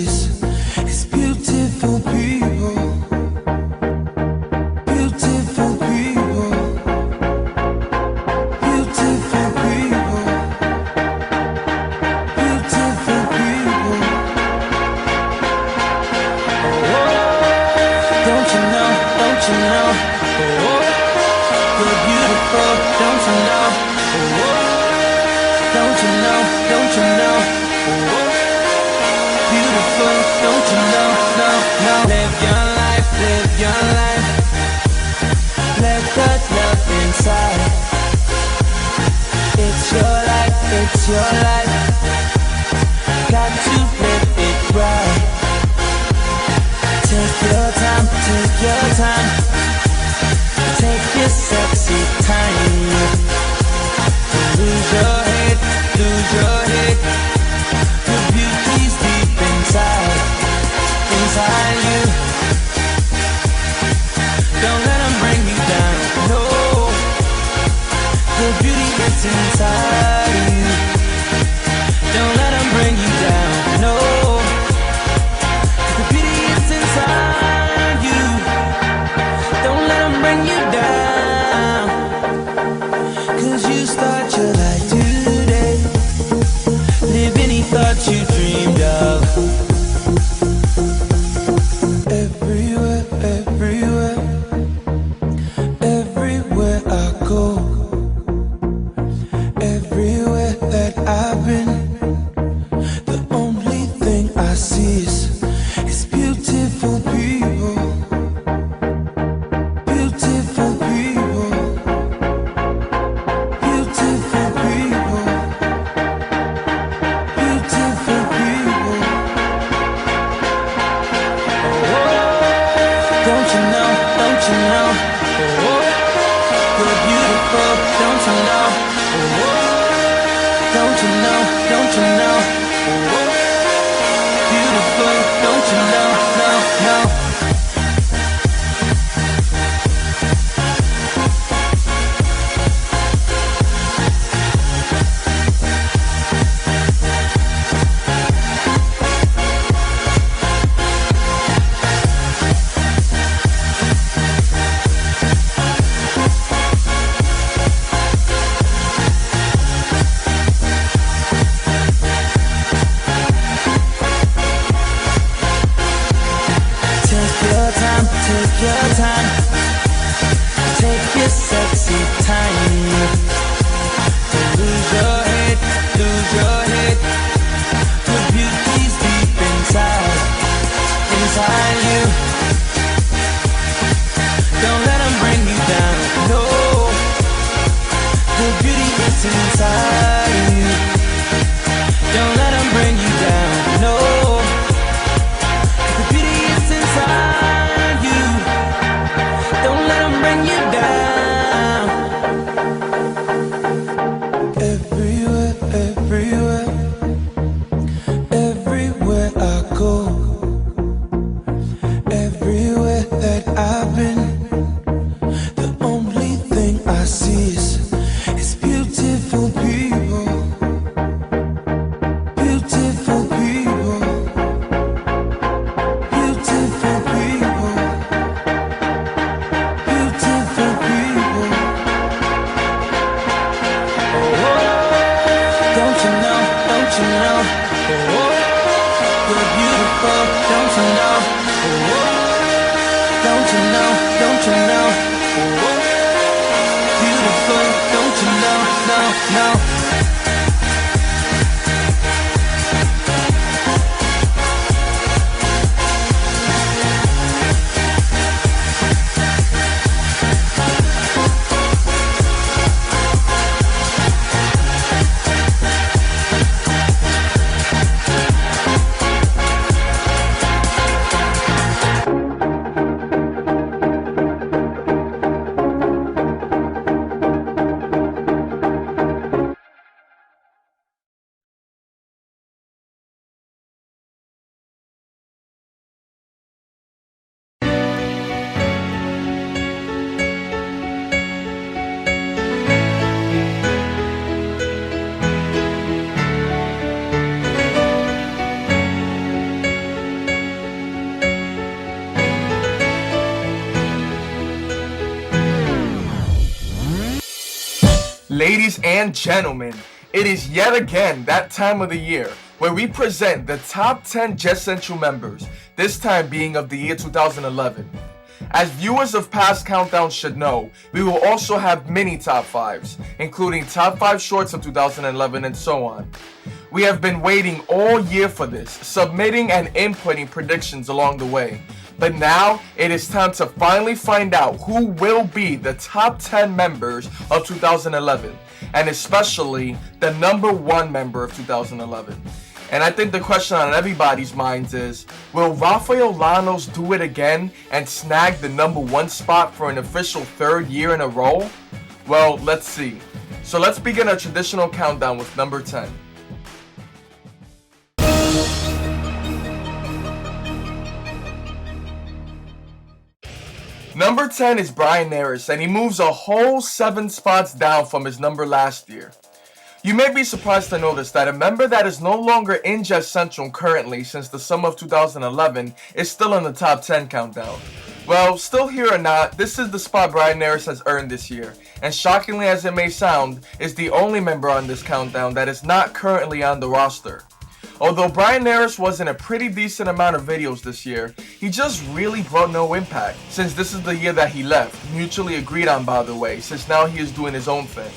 see is beautiful people. Beautiful people. Beautiful people. Beautiful people. Don't you know? Don't you know? You're beautiful. Don't you know? Don't you know? Don't you know? Beautiful. Don't you know? No, no. Live your life. Live your life. Let that love inside. It's your life. It's your life. Got to live it right. Take your time. Take your time. Take your sexy time. Lose your head. Lose your head. Your beauty's deep inside. Inside you. Don't let them bring you down. No. Your beauty is inside you. Don't let them bring you down. No. The beauty is inside you. Don't let them bring you down. 'Cause you start your life today. Live any thought you dreamed of. Everywhere, everywhere, everywhere I go, everywhere that I've been, the only thing I see is beautiful people. Beautiful people. Beautiful people. Beautiful people. Don't you know? Don't you know? You're beautiful. Don't you know? Don't you know? Don't you know? Beautiful. Don't you know? No, no. Take your time, take your time. Take your sexy time. Lose your head, lose your head. Your beauty's deep inside. Inside you. Don't let them bring you down. No. Your beauty is inside you. Don't let them bring you down. No. The beauty is inside you. Don't let them bring you down. Everywhere, everywhere, everywhere I go, everywhere that I've been, the only thing I see is beautiful people. Beautiful people. Beautiful people. Beautiful people. Don't you know? Don't you know? You're beautiful. Don't you know? Don't you know? Don't you know? Beautiful. Don't you know? No, no. Ladies and gentlemen, it is yet again that time of the year where we present the top 10 Jazz Central members, this time being of the year 2011. As viewers of past countdowns should know, we will also have mini top 5s, including top 5 shorts of 2011 and so on. We have been waiting all year for this, submitting and inputting predictions along the way. But now, it is time to finally find out who will be the top 10 members of 2011, and especially the number 1 member of 2011. And I think the question on everybody's minds is, will Rafael Llanos do it again and snag the number 1 spot for an official 3rd year in a row? Well, let's see. So let's begin our traditional countdown with number 10. Number 10 is Brian Neris, and he moves a whole 7 spots down from his number last year. You may be surprised to notice that a member that is no longer in Jazz Central currently since the summer of 2011 is still in the top 10 countdown. Well, still here or not, this is the spot Brian Neris has earned this year, and shockingly as it may sound, is the only member on this countdown that is not currently on the roster. Although Brian Neris was in a pretty decent amount of videos this year, he just really brought no impact, since this is the year that he left, mutually agreed on by the way, since now he is doing his own thing.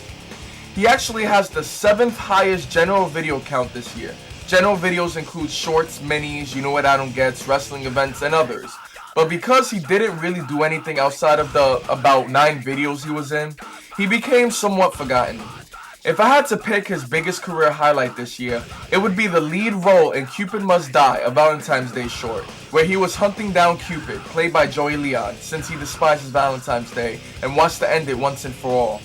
He actually has the 7th highest general video count this year. General videos include shorts, minis, You Know What I Don't Get, wrestling events, and others. But because he didn't really do anything outside of the about 9 videos he was in, he became somewhat forgotten. If I had to pick his biggest career highlight this year, it would be the lead role in Cupid Must Die, a Valentine's Day short, where he was hunting down Cupid, played by Joey Leon, since he despises Valentine's Day and wants to end it once and for all.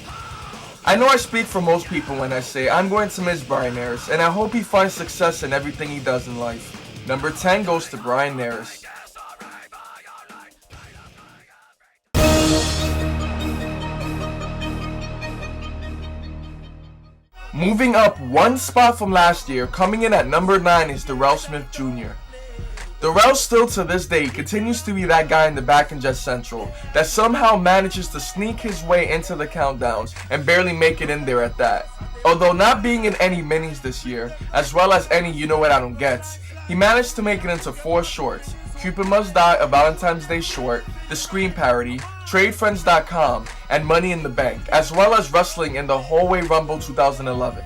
I know I speak for most people when I say I'm going to miss Brian Neris, and I hope he finds success in everything he does in life. Number 10 goes to Brian Neris. Moving up 1 spot from last year, coming in at number 9 is Darrell Smith Jr. Darrell still to this day continues to be that guy in the back in Jazz Central that somehow manages to sneak his way into the countdowns and barely make it in there at that. Although not being in any minis this year, as well as any You Know What I Don't Get, he managed to make it into 4 shorts: Cupid Must Die, a Valentine's Day short, the Scream parody, TradeFriends.com, and Money in the Bank, as well as wrestling in the Hallway Rumble 2011.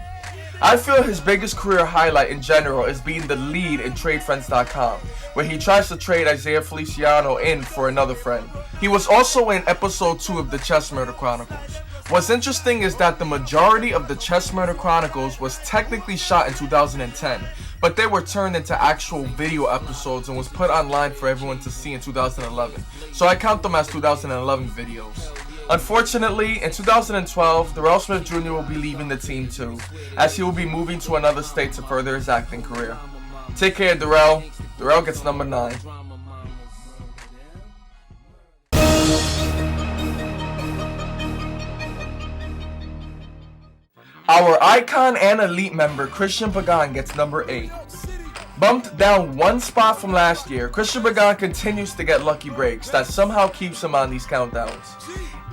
I feel his biggest career highlight in general is being the lead in TradeFriends.com, where he tries to trade Isaiah Feliciano in for another friend. He was also in episode 2 of the Chess Murder Chronicles. What's interesting is that the majority of the Chess Murder Chronicles was technically shot in 2010, but they were turned into actual video episodes and was put online for everyone to see in 2011, so I count them as 2011 videos. Unfortunately, in 2012, Darrell Smith Jr. will be leaving the team too, as he will be moving to another state to further his acting career. Take care, Darrell. Darrell gets number 9. Our icon and elite member, Christian Pagan, gets number 8. Bumped down 1 spot from last year, Christian Pagan continues to get lucky breaks that somehow keeps him on these countdowns.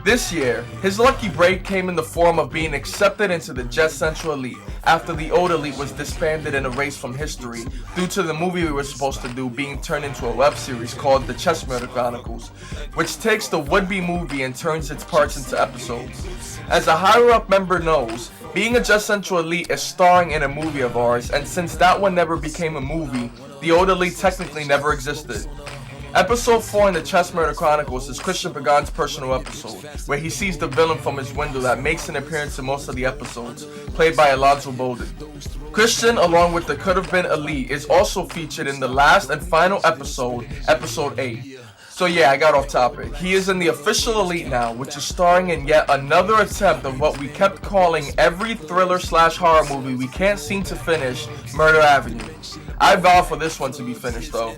This year, his lucky break came in the form of being accepted into the Jazz Central Elite after the old Elite was disbanded and erased from history due to the movie we were supposed to do being turned into a web series called The Chess Murder Chronicles, which takes the would-be movie and turns its parts into episodes. As a higher-up member knows, being a Jazz Central Elite is starring in a movie of ours, and since that one never became a movie, the old Elite technically never existed. Episode 4 in the Chess Murder Chronicles is Christian Pagan's personal episode, where he sees the villain from his window that makes an appearance in most of the episodes, played by Alonzo Bolden. Christian, along with the Could Have Been Elite, is also featured in the last and final episode, episode 8. So yeah, I got off topic. He is in the official Elite now, which is starring in yet another attempt of what we kept calling every thriller/horror movie we can't seem to finish, Murder Avenue. I vow for this one to be finished though.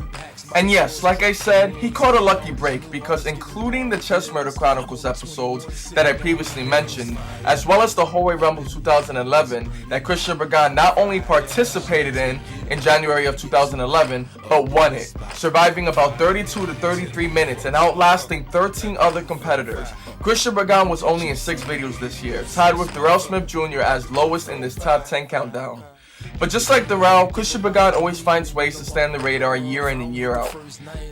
And yes, like I said, he caught a lucky break because including the Chess Murder Chronicles episodes that I previously mentioned, as well as the Hallway Rumble 2011 that Christian Burgan not only participated in January of 2011, but won it, surviving about 32 to 33 minutes and outlasting 13 other competitors. Christian Burgan was only in 6 videos this year, tied with Darrell Smith Jr. as lowest in this top 10 countdown. But just like Darrell, Christian Burgan always finds ways to stay on the radar year in and year out.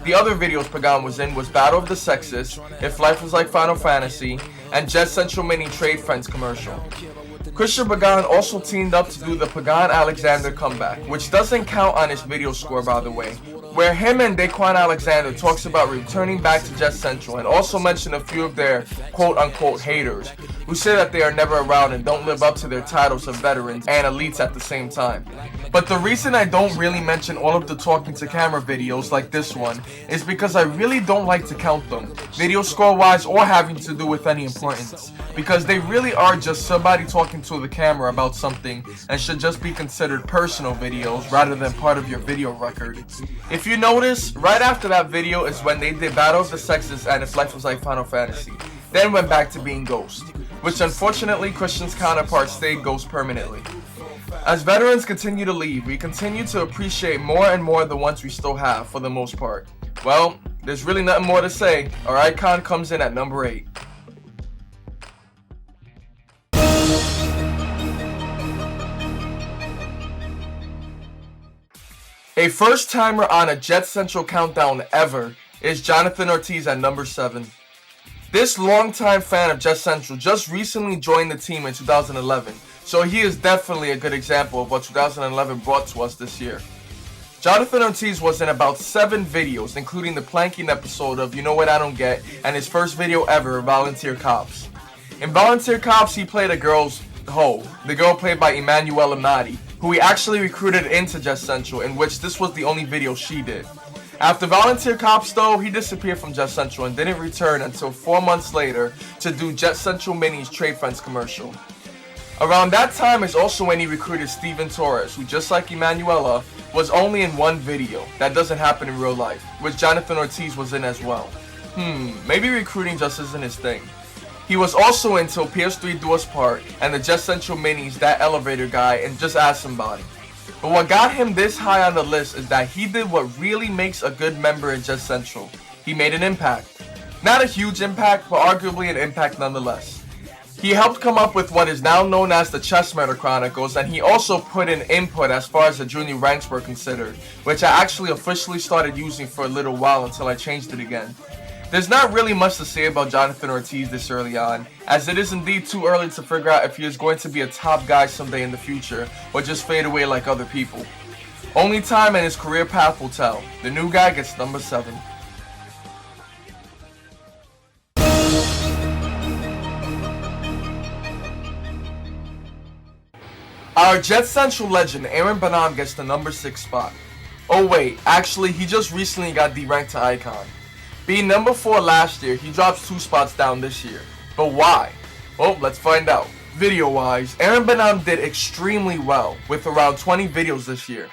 The other videos Burgan was in was Battle of the Sexes, If Life Was Like Final Fantasy, and Jet Central Mini Trade Friends commercial. Christian Burgan also teamed up to do the Pagan Alexander comeback, which doesn't count on his video score by the way, where him and Daquan Alexander talks about returning back to Jet Central and also mention a few of their quote-unquote haters who say that they are never around and don't live up to their titles of veterans and elites at the same time. But the reason I don't really mention all of the talking to camera videos like this one is because I really don't like to count them, video score wise or having to do with any importance, because they really are just somebody talking to the camera about something and should just be considered personal videos rather than part of your video record. If you notice, right after that video is when they did Battle of the Sexes and If Life Was Like Final Fantasy, then went back to being Ghost, which unfortunately Christian's counterpart stayed Ghost permanently. As veterans continue to leave, we continue to appreciate more and more the ones we still have for the most part. Well, there's really nothing more to say. Our icon comes in at number 8. A first timer on a Jet Central countdown ever is Jonathan Ortiz at number 7. This longtime fan of Jet Central just recently joined the team in 2011, so he is definitely a good example of what 2011 brought to us this year. Jonathan Ortiz was in about 7 videos, including the planking episode of You Know What I Don't Get and his first video ever, Volunteer Cops. In Volunteer Cops, he played a girl's hoe, the girl played by Emanuela Nadi, who he actually recruited into Jet Central, in which this was the only video she did. After Volunteer Cops though, he disappeared from Jet Central and didn't return until 4 months later to do Jet Central Mini's Trade Friends commercial. Around that time is also when he recruited Steven Torres, who just like Emanuela, was only in 1 video, that doesn't happen in real life, which Jonathan Ortiz was in as well. Maybe recruiting just isn't his thing. He was also in Till PS3 Do Us Part and the Jet Central Minis That Elevator Guy and Just Ask Somebody. But what got him this high on the list is that he did what really makes a good member in Jet Central. He made an impact. Not a huge impact, but arguably an impact nonetheless. He helped come up with what is now known as the Chess Murder Chronicles, and he also put in input as far as the junior ranks were considered, which I actually officially started using for a little while until I changed it again. There's not really much to say about Jonathan Ortiz this early on, as it is indeed too early to figure out if he is going to be a top guy someday in the future, or just fade away like other people. Only time and his career path will tell. The new guy gets number 7. Our Jet Central legend, Aaron Banam, gets the number 6 spot. Oh wait, actually he just recently got deranked to Icon. Being number 4 last year, he drops 2 spots down this year. But why? Well, let's find out. Video-wise, Aaron Banam did extremely well, with around 20 videos this year.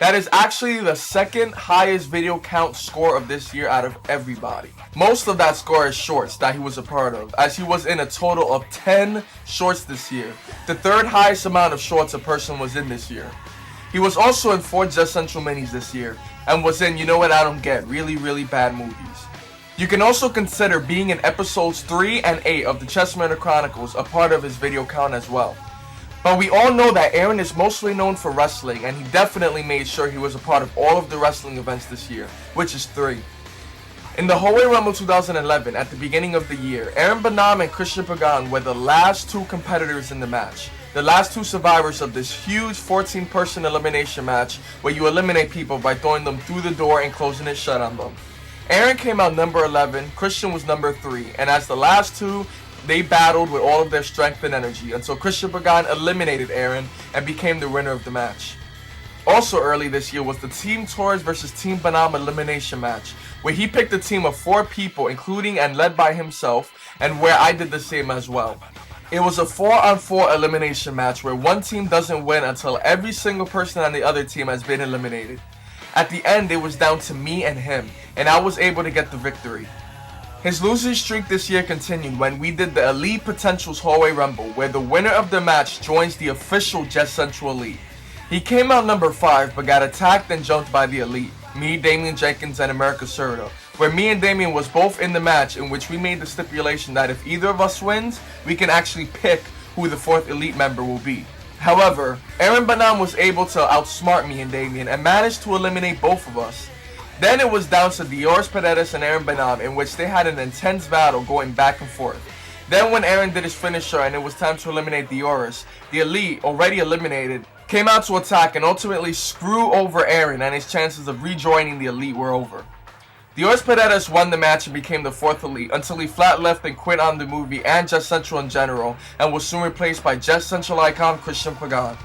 That is actually the second highest video count score of this year out of everybody. Most of that score is shorts that he was a part of, as he was in a total of 10 shorts this year, the 3rd highest amount of shorts a person was in this year. He was also in 4 Jet Central Minis this year, and was in You Know What I Don't Get, really bad movies. You can also consider being in episodes 3 and 8 of the Chess Murder Chronicles a part of his video count as well. But we all know that Aaron is mostly known for wrestling, and he definitely made sure he was a part of all of the wrestling events this year, which is 3. In the Hallway Rumble 2011, at the beginning of the year, Aaron Banam and Christian Burgan were the last 2 competitors in the match. The last 2 survivors of this huge 14-person elimination match where you eliminate people by throwing them through the door and closing it shut on them. Aaron came out number 11, Christian was number 3, and as the last 2, they battled with all of their strength and energy until Christian Burgan eliminated Aaron and became the winner of the match. Also early this year was the Team Torres vs Team Banam elimination match, where he picked a team of 4 people, including and led by himself, and where I did the same as well. It was a 4-on-4 elimination match where one team doesn't win until every single person on the other team has been eliminated. At the end, it was down to me and him, and I was able to get the victory. His losing streak this year continued when we did the Elite Potentials Hallway Rumble, where the winner of the match joins the official Jess Central Elite. He came out number 5 but got attacked and jumped by the Elite, me, Damian Jenkins, and America Serta, where me and Damian was both in the match, in which we made the stipulation that if either of us wins, we can actually pick who the 4th Elite member will be. However, Aaron Banam was able to outsmart me and Damian and managed to eliminate both of us. Then it was down to Dioris Paredes and Aaron Banam, in which they had an intense battle going back and forth. Then when Aaron did his finisher and it was time to eliminate Dioris, the Elite, already eliminated, came out to attack and ultimately screw over Aaron, and his chances of rejoining the Elite were over. Dioris Paredes won the match and became the 4th Elite until he flat left and quit on the movie and Jess Central in general, and was soon replaced by Jess Central icon Christian Pagan.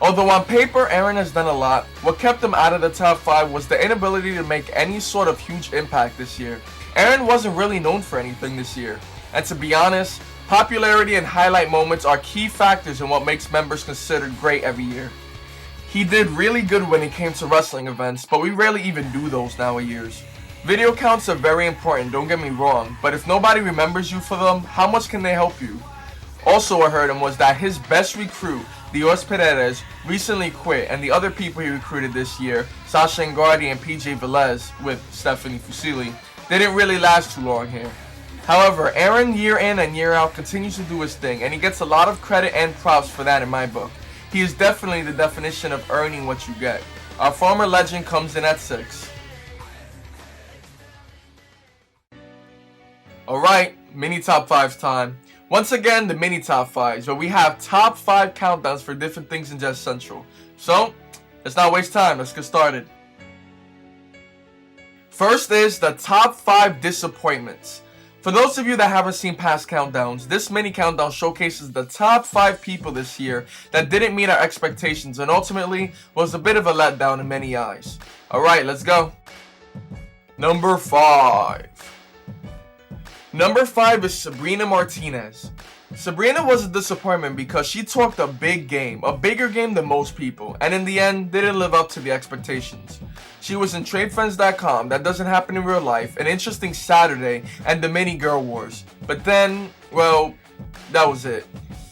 Although on paper Aaron has done a lot, what kept him out of the top 5 was the inability to make any sort of huge impact this year. Aaron wasn't really known for anything this year, and to be honest, popularity and highlight moments are key factors in what makes members considered great every year. He did really good when it came to wrestling events, but we rarely even do those nowadays. Video counts are very important, don't get me wrong, but if nobody remembers you for them, how much can they help you? Also, I heard him was that his best recruit, Dioris Paredes, recently quit, and the other people he recruited this year, Sasha Engardi and PJ Velez with Stephanie Fusili, didn't really last too long here. However, Aaron year in and year out continues to do his thing, and he gets a lot of credit and props for that in my book. He is definitely the definition of earning what you get. Our former legend comes in at 6. Alright, mini top 5s time. Once again, the mini top 5s, where we have top 5 countdowns for different things in Jess Central. So, let's not waste time, let's get started. First is the top 5 disappointments. For those of you that haven't seen past countdowns, this mini countdown showcases the top 5 people this year that didn't meet our expectations and ultimately was a bit of a letdown in many eyes. Alright, let's go. Number 5. Number 5 is Sabrina Martinez. Sabrina was a disappointment because she talked a big game, a bigger game than most people, and in the end, didn't live up to the expectations. She was in TradeFriends.com, that doesn't happen in real life, An Interesting Saturday, and the Mini Girl Wars. But then, well, that was it.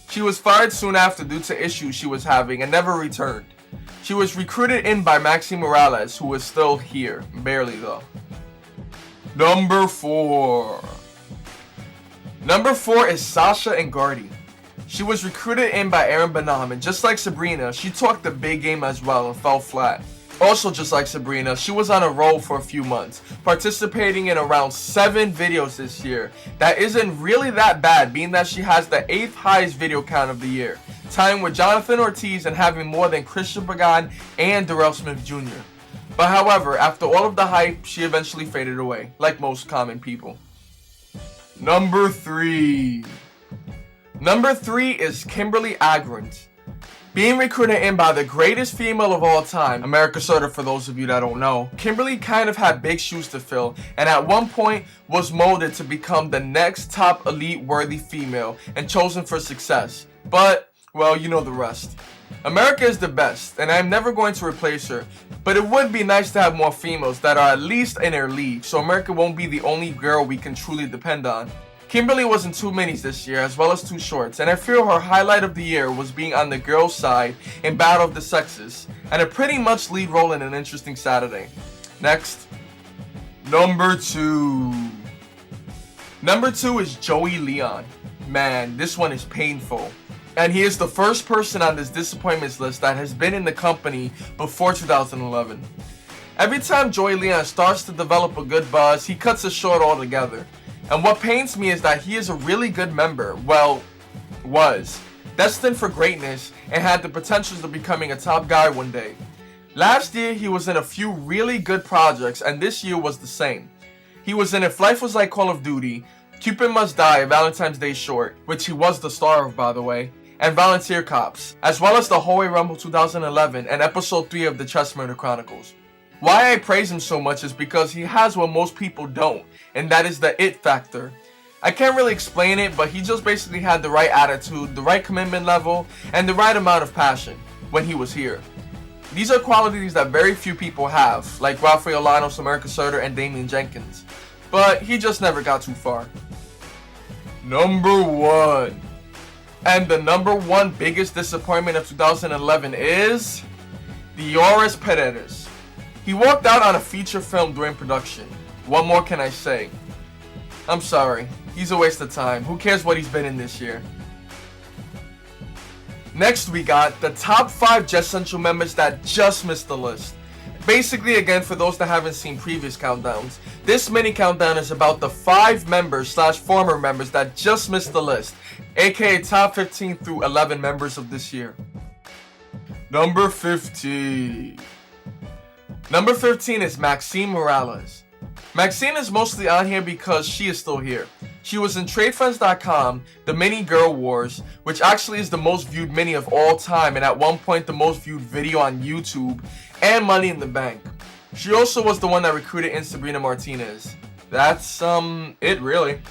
She was fired soon after due to issues she was having and never returned. She was recruited in by Maxi Morales, who is still here, barely though. Number 4. Number 4 is Sasha Engardi. She was recruited in by Aaron Banam, and just like Sabrina, she talked the big game as well and fell flat. Also, just like Sabrina, she was on a roll for a few months, participating in around 7 videos this year. That isn't really that bad, being that she has the 8th highest video count of the year, tying with Jonathan Ortiz and having more than Christian Pagan and Darrell Smith Jr. But however, after all of the hype, she eventually faded away, like most common people. Number 3. Number 3 is Kimberly Agrant. Being recruited in by the greatest female of all time, America Serta for those of you that don't know, Kimberly kind of had big shoes to fill and at one point was molded to become the next top elite worthy female and chosen for success. But, well, you know the rest. America is the best and I'm never going to replace her, but it would be nice to have more females that are at least in her league so America won't be the only girl we can truly depend on. Kimberly was in 2 minis this year as well as 2 shorts, and I feel her highlight of the year was being on the girls' side in Battle of the Sexes, and a pretty much lead role in An Interesting Saturday. Next, number 2. Number 2 is Joey Leon. Man, this one is painful. And he is the first person on this disappointments list that has been in the company before 2011. Every time Joey Leon starts to develop a good buzz, he cuts it short altogether. And what pains me is that he is a really good member, well, was, destined for greatness and had the potential of becoming a top guy one day. Last year he was in a few really good projects and this year was the same. He was in If Life Was Like Call of Duty, Cupid Must Die, Valentine's Day Short, which he was the star of by the way, and Volunteer Cops, as well as the Hallway Rumble 2011 and episode 3 of the Chess Murder Chronicles. Why I praise him so much is because he has what most people don't, and that is the it factor. I can't really explain it, but he just basically had the right attitude, the right commitment level, and the right amount of passion when he was here. These are qualities that very few people have, like Rafael Llanos, America Serta, and Damian Jenkins. But he just never got too far. Number 1. And the number 1 biggest disappointment of 2011 is Dioris Paredes. He walked out on a feature film during production. What more can I say? I'm sorry, he's a waste of time. Who cares what he's been in this year? Next we got the top 5 Jess Central members that just missed the list. Basically, again, for those that haven't seen previous countdowns, this mini countdown is about the 5 members / former members that just missed the list, aka top 15 through 11 members of this year. Number 15. Number 15 is Maxine Morales. Maxine is mostly on here because she is still here. She was in TradeFriends.com, the Mini Girl Wars, which actually is the most viewed mini of all time and at one point the most viewed video on YouTube, and Money in the Bank. She also was the one that recruited in Sabrina Martinez. That's it really.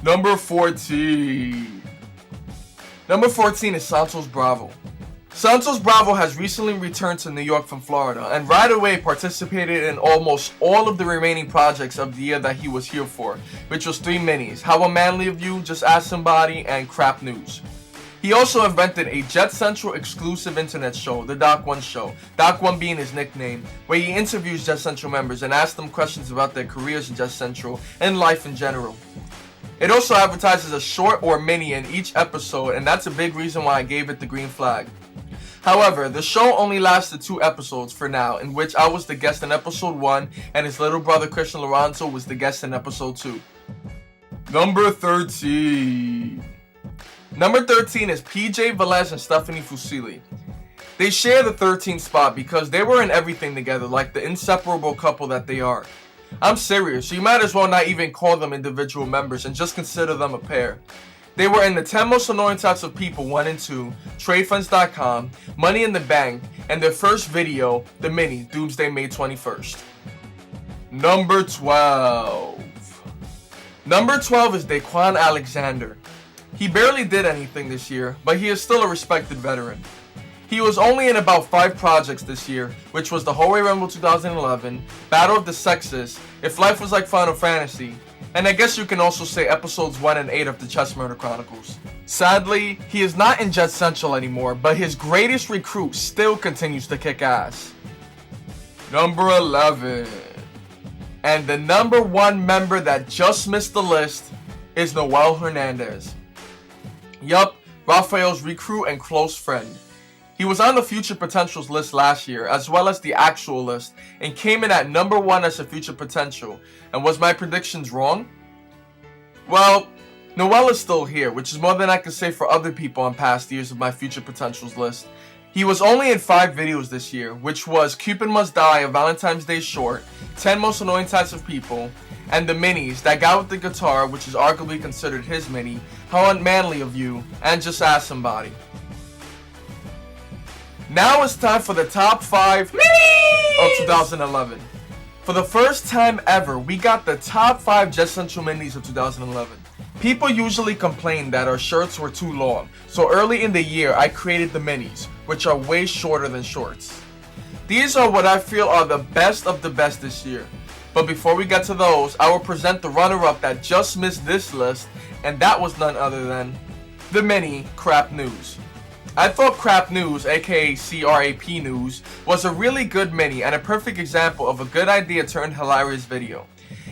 Number 14. Number 14 is Santos Bravo. Santos Bravo has recently returned to New York from Florida and right away participated in almost all of the remaining projects of the year that he was here for, which was 3 minis: How Unmanly of You, Just Ask Somebody, and Crap News. He also invented a Jet Central exclusive internet show, The Doc One Show, Doc One being his nickname, where he interviews Jet Central members and asks them questions about their careers in Jet Central and life in general. It also advertises a short or mini in each episode, and that's a big reason why I gave it the green flag. However, the show only lasted 2 episodes for now, in which I was the guest in episode 1 and his little brother Christian Lorenzo was the guest in episode 2. Number 13. Number 13 is PJ Velez and Stephanie Fusili. They share the 13th spot because they were in everything together, like the inseparable couple that they are. I'm serious, you might as well not even call them individual members and just consider them a pair. They were in the 10 Most Annoying Types of People 1 and 2, TradeFriends.com, Money in the Bank, and their first video, the mini, Doomsday May 21st. Number 12. Number 12 is Daquan Alexander. He barely did anything this year, but he is still a respected veteran. He was only in about 5 projects this year, which was the Hallway Rumble 2011, Battle of the Sexes, If Life Was Like Final Fantasy, and I guess you can also say episodes 1 and 8 of the Chess Murder Chronicles. Sadly, he is not in Jet Central anymore, but his greatest recruit still continues to kick ass. Number 11. And the number 1 member that just missed the list is Noel Hernandez. Yup, Rafael's recruit and close friend. He was on the Future Potentials list last year, as well as the actual list, and came in at number 1 as a Future Potential. And was my predictions wrong? Well, Noel is still here, which is more than I could say for other people on past years of my Future Potentials list. He was only in 5 videos this year, which was Cupid Must Die, a Valentine's Day short, 10 Most Annoying Types of People, and the minis, That Guy with the Guitar, which is arguably considered his mini, How Unmanly of You, and Just Ask Somebody. Now it's time for the top 5 minis of 2011. For the first time ever, we got the top 5 Jet Central minis of 2011. People usually complain that our shirts were too long, so early in the year I created the minis, which are way shorter than shorts. These are what I feel are the best of the best this year. But before we get to those, I will present the runner-up that just missed this list, and that was none other than the mini Crap News. I thought Crap News, aka CRAP News, was a really good mini and a perfect example of a good idea turned hilarious video.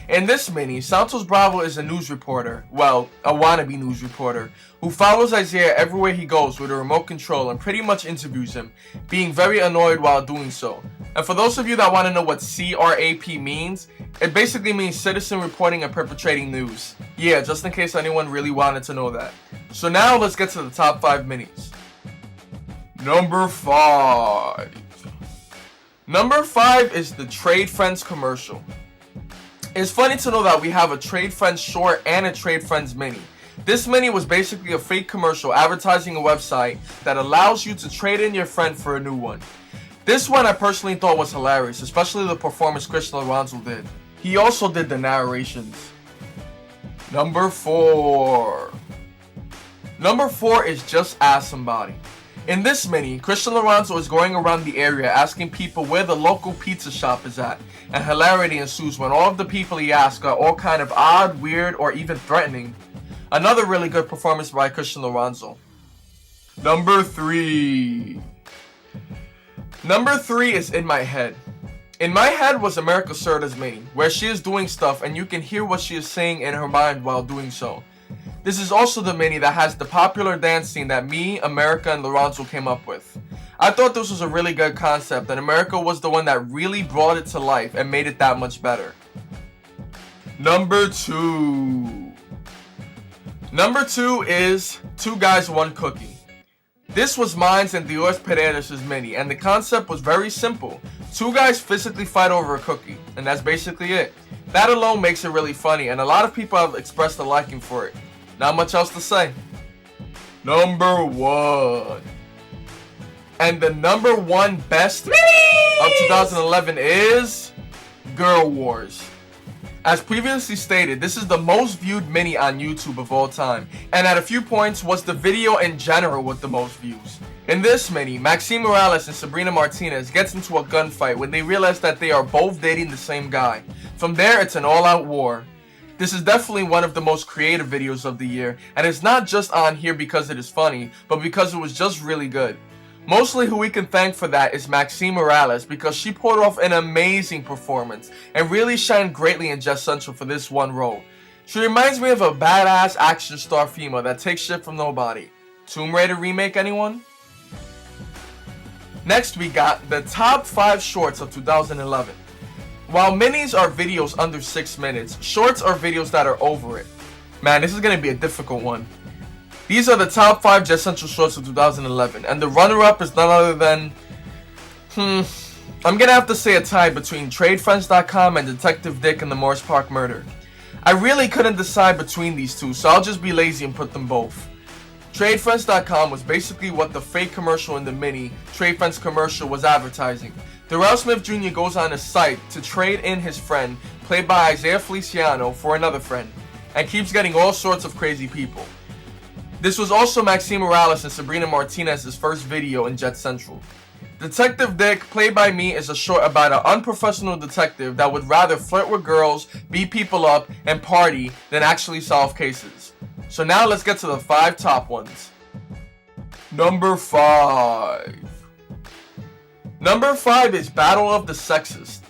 In this mini, Santos Bravo is a news reporter, well, a wannabe news reporter, who follows Isaiah everywhere he goes with a remote control and pretty much interviews him, being very annoyed while doing so. And for those of you that want to know what CRAP means, it basically means citizen reporting and perpetrating news. Yeah, just in case anyone really wanted to know that. So now let's get to the top 5 minis. Number 5. Number 5 is the Trade Friends commercial. It's funny to know that we have a Trade Friends short and a Trade Friends mini. This mini was basically a fake commercial advertising a website that allows you to trade in your friend for a new one. This one I personally thought was hilarious, especially the performance Christian Lorenzo did. He also did the narrations. Number 4. Number 4 is Just Ask Somebody. In this mini, Christian Lorenzo is going around the area asking people where the local pizza shop is at, and hilarity ensues when all of the people he asks are all kind of odd, weird, or even threatening. Another really good performance by Christian Lorenzo. Number 3. Number 3 is In My Head. In My Head was America Serta's mini, where she is doing stuff and you can hear what she is saying in her mind while doing so. This is also the mini that has the popular dance scene that me, America, and Lorenzo came up with. I thought this was a really good concept, and America was the one that really brought it to life and made it that much better. Number 2. Number 2 is Two Guys, One Cookie. This was mine and Dios Pereira's mini, and the concept was very simple. Two guys physically fight over a cookie, and that's basically it. That alone makes it really funny, and a lot of people have expressed a liking for it. Not much else to say. Number 1. And the number 1 best of 2011 is Girl Wars. As previously stated, this is the most viewed mini on YouTube of all time, and at a few points was the video in general with the most views. In this mini, Maxine Morales and Sabrina Martinez gets into a gunfight when they realize that they are both dating the same guy. From there, it's an all-out war. This is definitely one of the most creative videos of the year, and it's not just on here because it is funny, but because it was just really good. Mostly who we can thank for that is Maxine Morales, because she pulled off an amazing performance and really shined greatly in Jess Central for this one role. She reminds me of a badass action star female that takes shit from nobody. Tomb Raider remake, anyone? Next we got the top 5 shorts of 2011. While minis are videos under 6 minutes, shorts are videos that are over it. Man, this is going to be a difficult one. These are the top 5 Jess Central shorts of 2011, and the runner-up is none other than... I'm going to have to say a tie between TradeFriends.com and Detective Dick and the Morris Park Murder. I really couldn't decide between these two, so I'll just be lazy and put them both. TradeFriends.com was basically what the fake commercial in the mini Trade Friends commercial was advertising. Darrell Smith Jr. goes on his site to trade in his friend, played by Isaiah Feliciano, for another friend, and keeps getting all sorts of crazy people. This was also Maxine Morales and Sabrina Martinez's first video in Jess Central. Detective Dick, played by me, is a short about an unprofessional detective that would rather flirt with girls, beat people up, and party than actually solve cases. So now let's get to the 5 top ones. Number 5. Number 5 is Battle of the Sexes.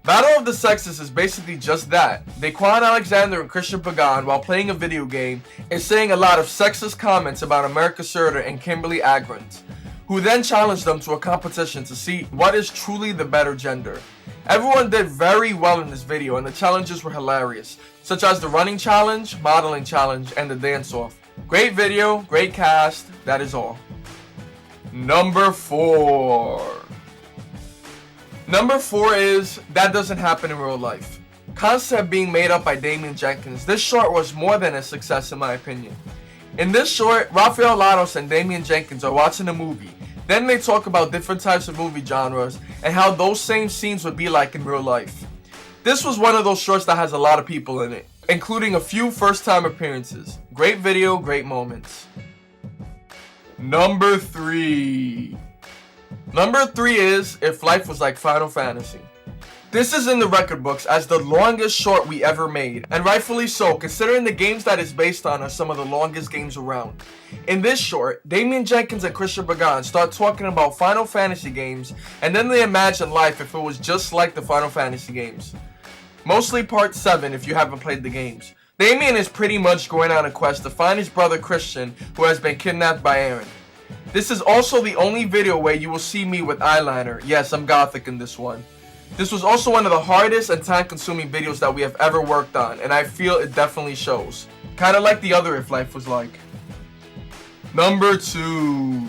Battle of the Sexes is basically just that. Daquan Alexander and Christian Pagan, while playing a video game, is saying a lot of sexist comments about America Serta and Kimberly Agrant, who then challenged them to a competition to see what is truly the better gender. Everyone did very well in this video, and the challenges were hilarious, such as the running challenge, modeling challenge, and the dance-off. Great video, great cast, that is all. Number 4. Number 4 is That Doesn't Happen in Real Life. Concept being made up by Damien Jenkins, this short was more than a success in my opinion. In this short, Rafael Lados and Damien Jenkins are watching a movie. Then they talk about different types of movie genres and how those same scenes would be like in real life. This was one of those shorts that has a lot of people in it, including a few first-time appearances. Great video, great moments. Number 3. Number 3 is If Life Was Like Final Fantasy. This is in the record books as the longest short we ever made, and rightfully so, considering the games that it's based on are some of the longest games around. In this short, Damien Jenkins and Christian Pagan start talking about Final Fantasy games, and then they imagine life if it was just like the Final Fantasy games. Mostly part 7 if you haven't played the games. Damien is pretty much going on a quest to find his brother Christian, who has been kidnapped by Aaron. This is also the only video where you will see me with eyeliner. Yes, I'm gothic in this one. This was also one of the hardest and time-consuming videos that we have ever worked on, and I feel it definitely shows. Kinda like the other If Life Was Like. Number 2.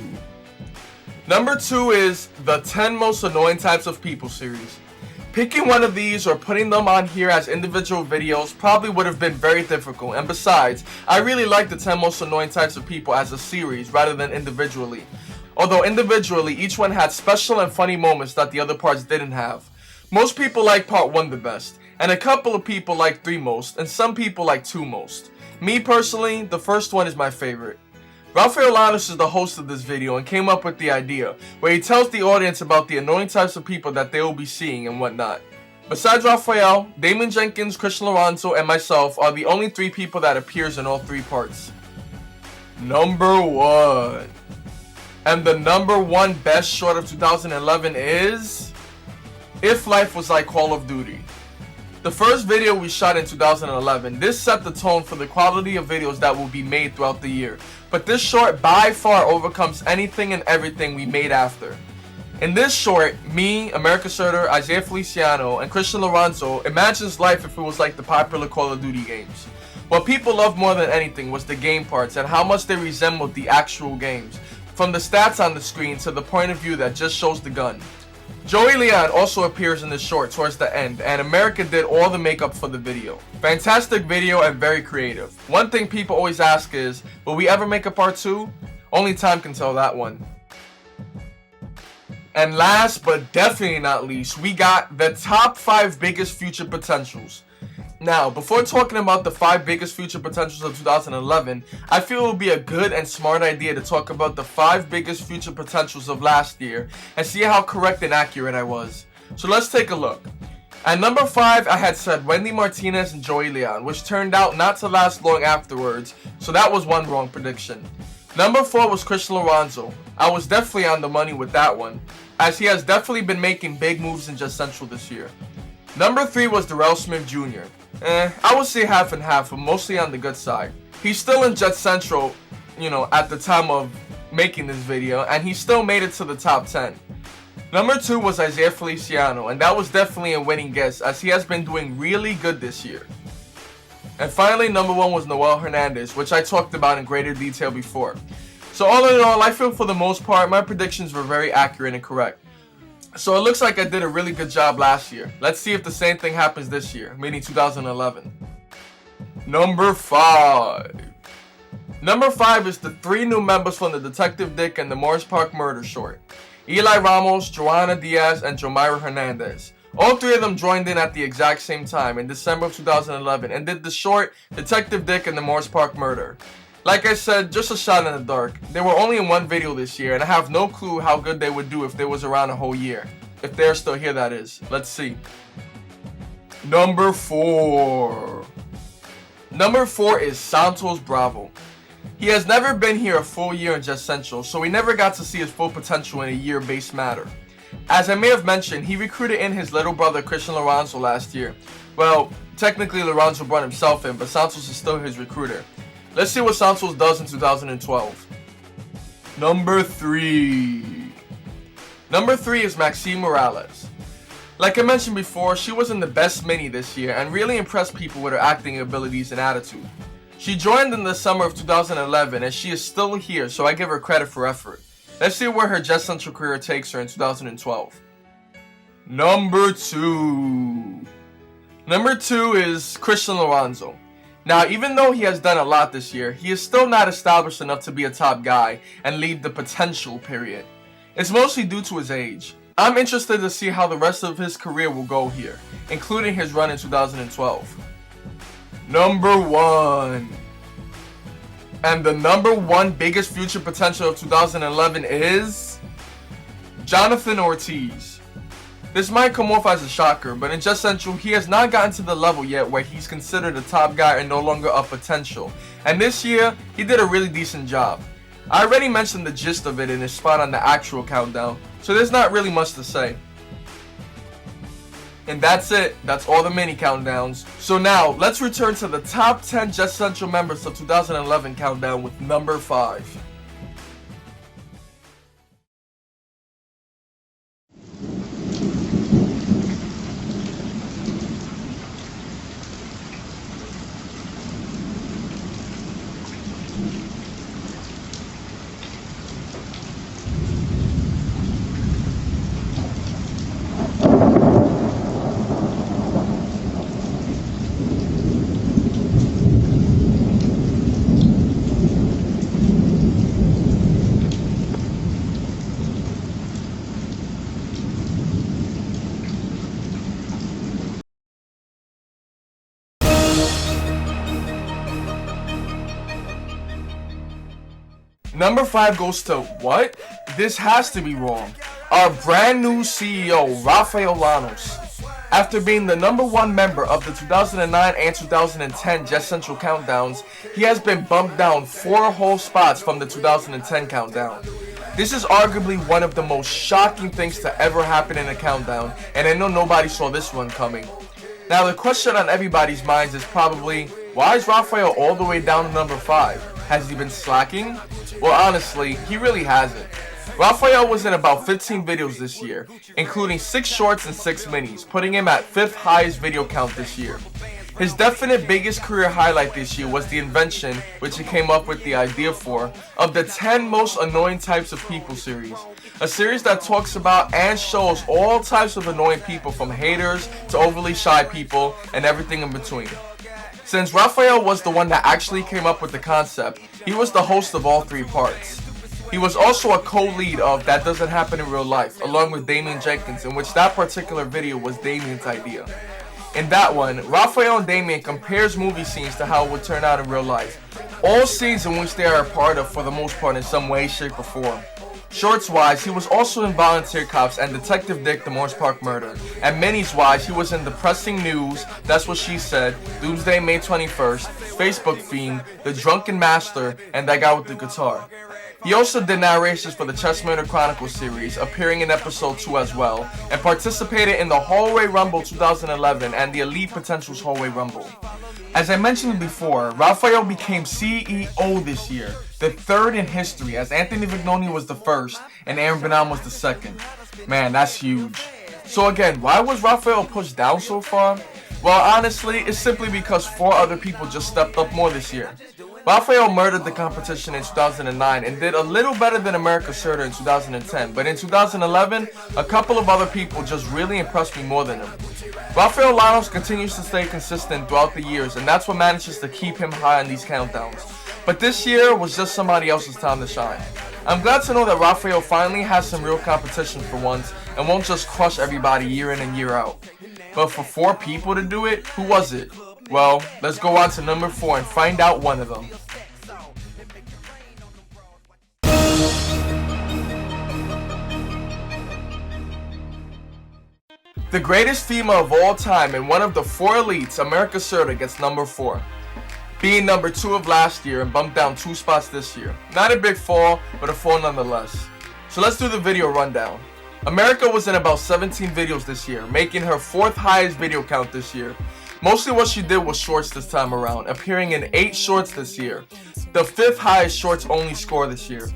Number 2 is the 10 Most Annoying Types of People series. Picking one of these or putting them on here as individual videos probably would have been very difficult, and besides, I really like the 10 Most Annoying Types of People as a series rather than individually. Although individually, each one had special and funny moments that the other parts didn't have. Most people like part 1 the best, and a couple of people like 3 most, and some people like 2 most. Me personally, the first one is my favorite. Rafael Llanos is the host of this video and came up with the idea, where he tells the audience about the annoying types of people that they will be seeing and whatnot. Besides Rafael, Damon Jenkins, Christian Lorenzo, and myself are the only 3 people that appears in all 3 parts. Number 1. And the number 1 best short of 2011 is If Life Was Like Call of Duty. The first video we shot in 2011, this set the tone for the quality of videos that will be made throughout the year. But this short by far overcomes anything and everything we made after. In this short, me, America Serter, Isaiah Feliciano, and Christian Lorenzo imagines life if it was like the popular Call of Duty games. What people loved more than anything was the game parts and how much they resembled the actual games, from the stats on the screen to the point of view that just shows the gun. Joey Leon also appears in this short towards the end, and America did all the makeup for the video. Fantastic video and very creative. One thing people always ask is, will we ever make a part 2? Only time can tell that one. And last but definitely not least, we got the top 5 biggest future potentials. Now, before talking about the 5 biggest future potentials of 2011, I feel it would be a good and smart idea to talk about the 5 biggest future potentials of last year and see how correct and accurate I was. So let's take a look. At number 5, I had said Wendy Martinez and Joey Leon, which turned out not to last long afterwards, so that was one wrong prediction. Number 4 was Christian Lorenzo. I was definitely on the money with that one, as he has definitely been making big moves in Just Central this year. Number 3 was Darrell Smith Jr. I would say half and half, but mostly on the good side. He's still in Jet Central, at the time of making this video, and he still made it to the top 10. Number 2 was Isaiah Feliciano, and that was definitely a winning guess, as he has been doing really good this year. And finally, number 1 was Noel Hernandez, which I talked about in greater detail before. So all in all, I feel for the most part, my predictions were very accurate and correct. So it looks like I did a really good job last year. Let's see if the same thing happens this year, meaning 2011. Number 5. Number 5 is the 3 new members from the Detective Dick and the Morris Park Murder short. Eli Ramos, Joanna Diaz, and Jomira Hernandez. All 3 of them joined in at the exact same time in December of 2011 and did the short Detective Dick and the Morris Park Murder. Like I said, just a shot in the dark. They were only in one video this year, and I have no clue how good they would do if they was around a whole year. If they're still here, that is. Let's see. Number 4. Number 4 is Santos Bravo. He has never been here a full year in Just Central, so we never got to see his full potential in a year-based matter. As I may have mentioned, he recruited in his little brother Christian Lorenzo last year. Well, technically Lorenzo brought himself in, but Santos is still his recruiter. Let's see what Santos does in 2012. Number 3. Number 3 is Maxine Morales. Like I mentioned before, she was in the best mini this year and really impressed people with her acting abilities and attitude. She joined in the summer of 2011 and she is still here, so I give her credit for effort. Let's see where her Just Central career takes her in 2012. Number 2. Number 2 is Christian Lorenzo. Now, even though he has done a lot this year, he is still not established enough to be a top guy and leave the potential period. It's mostly due to his age. I'm interested to see how the rest of his career will go here, including his run in 2012. Number 1. And the number 1 biggest future potential of 2011 is Jonathan Ortiz. This might come off as a shocker, but in Just Central, he has not gotten to the level yet where he's considered a top guy and no longer a potential. And this year, he did a really decent job. I already mentioned the gist of it in his spot on the actual countdown, so there's not really much to say. And that's it. That's all the mini countdowns. So now, let's return to the top 10 Just Central members of 2011 countdown with number 5. Number 5 goes to what? This has to be wrong. Our brand new CEO, Rafael Llanos. After being the number 1 member of the 2009 and 2010 Jazz Central countdowns, he has been bumped down 4 whole spots from the 2010 countdown. This is arguably one of the most shocking things to ever happen in a countdown, and I know nobody saw this one coming. Now the question on everybody's minds is probably, why is Rafael all the way down to number 5? Has he been slacking? Well, honestly, he really hasn't. Rafael was in about 15 videos this year, including 6 shorts and 6 minis, putting him at 5th highest video count this year. His definite biggest career highlight this year was the invention, which he came up with the idea for, of the 10 most annoying types of people series. A series that talks about and shows all types of annoying people, from haters to overly shy people and everything in between. Since Rafael was the one that actually came up with the concept, he was the host of all 3 parts. He was also a co-lead of That Doesn't Happen in Real Life, along with Damien Jenkins, in which that particular video was Damien's idea. In that one, Rafael and Damien compares movie scenes to how it would turn out in real life. All scenes in which they are a part of, for the most part, in some way, shape, or form. Shorts-wise, he was also in Volunteer Cops and Detective Dick, the Morris Park Murder. And minis-wise, he was in Depressing News, That's What She Said, Doomsday May 21st, Facebook Fiend, The Drunken Master, and That Guy with the Guitar. He also did narrations for the Chess Murder Chronicles series, appearing in episode 2 as well, and participated in the Hallway Rumble 2011 and the Elite Potentials Hallway Rumble. As I mentioned before, Rafael became CEO this year, the 3rd in history, as Anthony Vignoni was the 1st and Aaron Benham was the 2nd. Man, that's huge. So again, why was Rafael pushed down so far? Well, honestly, it's simply because 4 other people just stepped up more this year. Rafael murdered the competition in 2009 and did a little better than America Serta in 2010, but in 2011, a couple of other people just really impressed me more than him. Rafael Llanos continues to stay consistent throughout the years, and that's what manages to keep him high on these countdowns. But this year was just somebody else's time to shine. I'm glad to know that Rafael finally has some real competition for once and won't just crush everybody year in and year out. But for 4 people to do it, who was it? Well, let's go on to number 4 and find out one of them. The greatest female of all time and one of the 4 elites, America Serta, gets number 4. Being number 2 of last year and bumped down 2 spots this year. Not a big fall, but a fall nonetheless. So let's do the video rundown. America was in about 17 videos this year, making her 4th highest video count this year. Mostly what she did was shorts this time around, appearing in 8 shorts this year, the 5th highest shorts only score this year.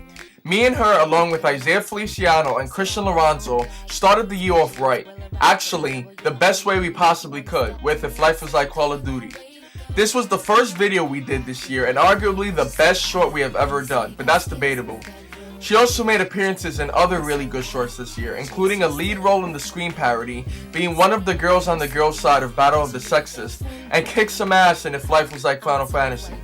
Me and her, along with Isaiah Feliciano and Christian Lorenzo, started the year off right. Actually, the best way we possibly could, with If Life Was Like Call of Duty. This was the first video we did this year and arguably the best short we have ever done, but that's debatable. She also made appearances in other really good shorts this year, including a lead role in the Scream parody, being one of the girls on the girls' side of Battle of the Sexist, and kicked some ass in If Life Was Like Final Fantasy.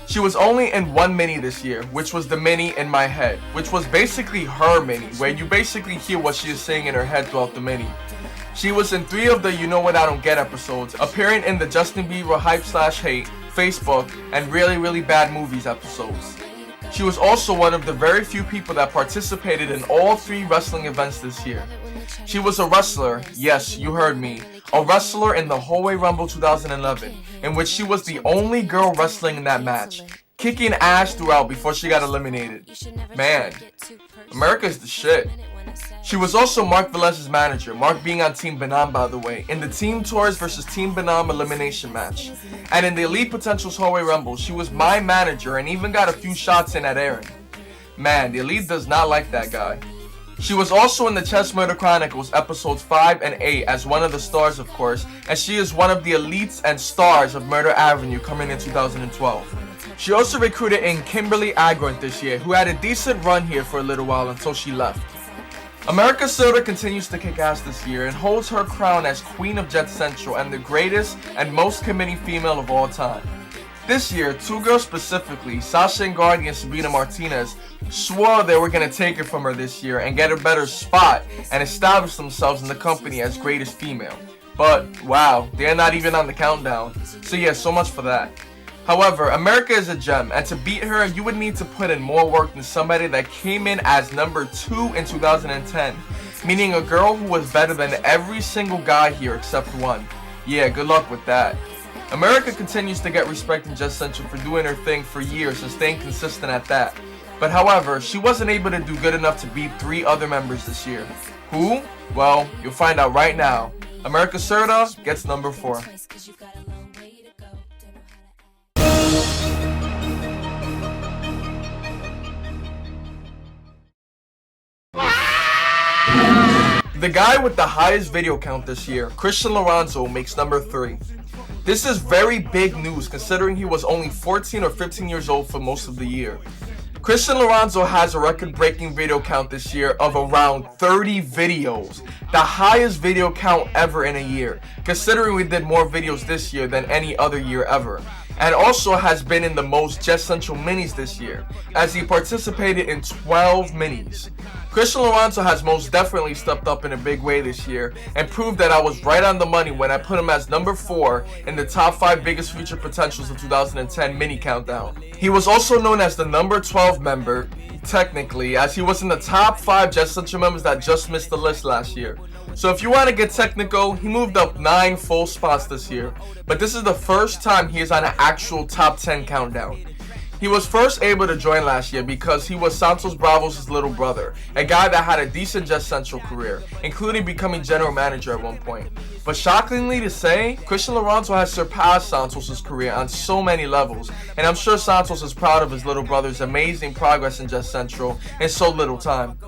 She was only in 1 mini this year, which was the mini In My Head, which was basically her mini, where you basically hear what she is saying in her head throughout the mini. She was in 3 of the You Know What I Don't Get episodes, appearing in the Justin Bieber Hype/Hate, Facebook, and Really Bad Movies episodes. She was also one of the very few people that participated in all 3 wrestling events this year. She was a wrestler, yes, you heard me, a wrestler in the Hallway Rumble 2011, in which she was the only girl wrestling in that match, kicking ass throughout before she got eliminated. Man, America's the shit. She was also Mark Velez's manager, Mark being on Team Benham by the way, in the Team Torres vs Team Benham elimination match. And in the Elite Potentials Hallway Rumble, she was my manager and even got a few shots in at Aaron. Man, the Elite does not like that guy. She was also in the Chess Murder Chronicles episodes 5 and 8 as one of the stars, of course, and she is one of the elites and stars of Murder Avenue coming in 2012. She also recruited in Kimberly Agrant this year, who had a decent run here for a little while until she left. America Serta continues to kick ass this year and holds her crown as Queen of Jet Central and the greatest and most committing female of all time. This year, 2 girls specifically, Sasha Engardi and Sabrina Martinez, swore they were going to take it from her this year and get a better spot and establish themselves in the company as greatest female. But, wow, they're not even on the countdown. So yeah, so much for that. However, America is a gem, and to beat her, you would need to put in more work than somebody that came in as number 2 in 2010, meaning a girl who was better than every single guy here except one. Yeah, good luck with that. America continues to get respect in Jess Central for doing her thing for years and staying consistent at that. But however, she wasn't able to do good enough to beat 3 other members this year. Who? Well, you'll find out right now. America Serta gets number 4. The guy with the highest video count this year, Christian Lorenzo, makes number 3. This is very big news considering he was only 14 or 15 years old for most of the year. Christian Lorenzo has a record-breaking video count this year of around 30 videos, the highest video count ever in a year, considering we did more videos this year than any other year ever. And also has been in the most Jess Central minis this year, as he participated in 12 minis. Christian Lorenzo has most definitely stepped up in a big way this year and proved that I was right on the money when I put him as number 4 in the top 5 biggest future potentials of 2010 mini countdown. He was also known as the number 12 member, technically, as he was in the top 5 Jess Central members that just missed the list last year. So if you want to get technical, he moved up 9 full spots this year, but this is the first time he is on an actual top 10 countdown. He was first able to join last year because he was Santos Bravos' little brother, a guy that had a decent Jess Central career, including becoming general manager at one point. But shockingly to say, Christian Lorenzo has surpassed Santos' career on so many levels, and I'm sure Santos is proud of his little brother's amazing progress in Jess Central in so little time.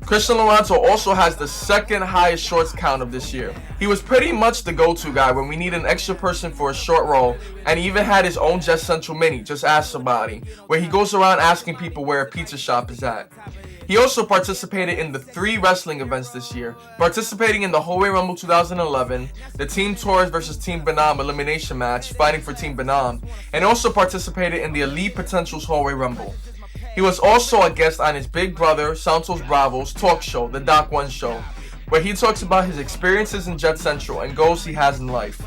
Christian Lorenzo also has the second highest shorts count of this year. He was pretty much the go-to guy when we need an extra person for a short role, and he even had his own Jess Central mini, Just Ask Somebody, where he goes around asking people where a pizza shop is at. He also participated in the 3 wrestling events this year, participating in the Hallway Rumble 2011, the Team Torres vs Team Benam elimination match, fighting for Team Benam, and also participated in the Elite Potentials Hallway Rumble. He was also a guest on his big brother, Santos Bravos' talk show, The Doc One Show, where he talks about his experiences in Jess Central and goals he has in life.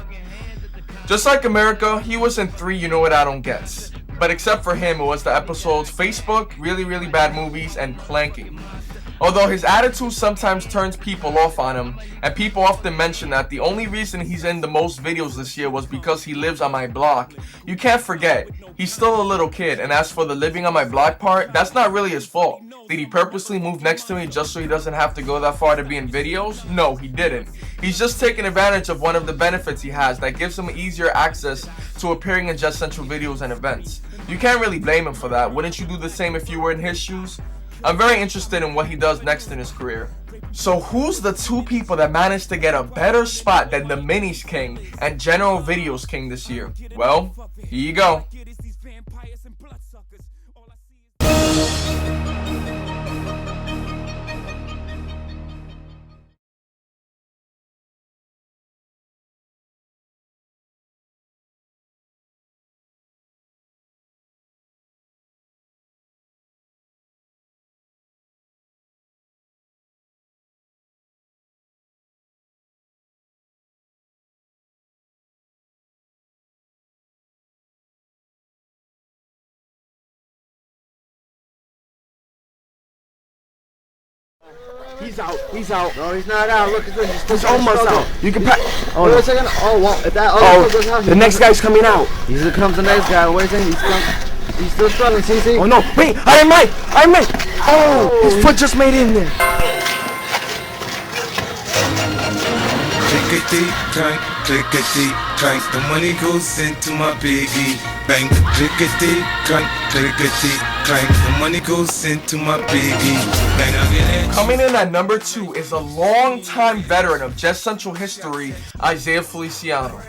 Just like America, he was in 3 You Know What I Don't Gets. But except for him, it was the episodes Facebook, Really Bad Movies, and Planking. Although his attitude sometimes turns people off on him, and people often mention that the only reason he's in the most videos this year was because he lives on my block, you can't forget, he's still a little kid, and as for the living on my block part, that's not really his fault. Did he purposely move next to me just so he doesn't have to go that far to be in videos? No, he didn't. He's just taking advantage of one of the benefits he has that gives him easier access to appearing in Jess Central videos and events. You can't really blame him for that. Wouldn't you do the same if you were in his shoes? I'm very interested in what he does next in his career. So who's the 2 people that managed to get a better spot than the Minis King and General Videos King this year? Well, here you go. He's out. He's out. No, he's not out. Look at this. He's almost out. You can pass. Oh, wait a second. Oh, well, if that. Oh, the next guy's coming out. Here comes the next guy. Wait a second. He's still struggling. CC. Oh no! Wait! Iron Mike! Iron Mike! Oh, his foot just made it in there. Clickety clank, clickety clank. The money goes into my piggy bank. Clickety clank, clickety clank. The money goes into my piggy bank. Coming in at number 2 is a long-time veteran of Jess Central history, Isaiah Feliciano.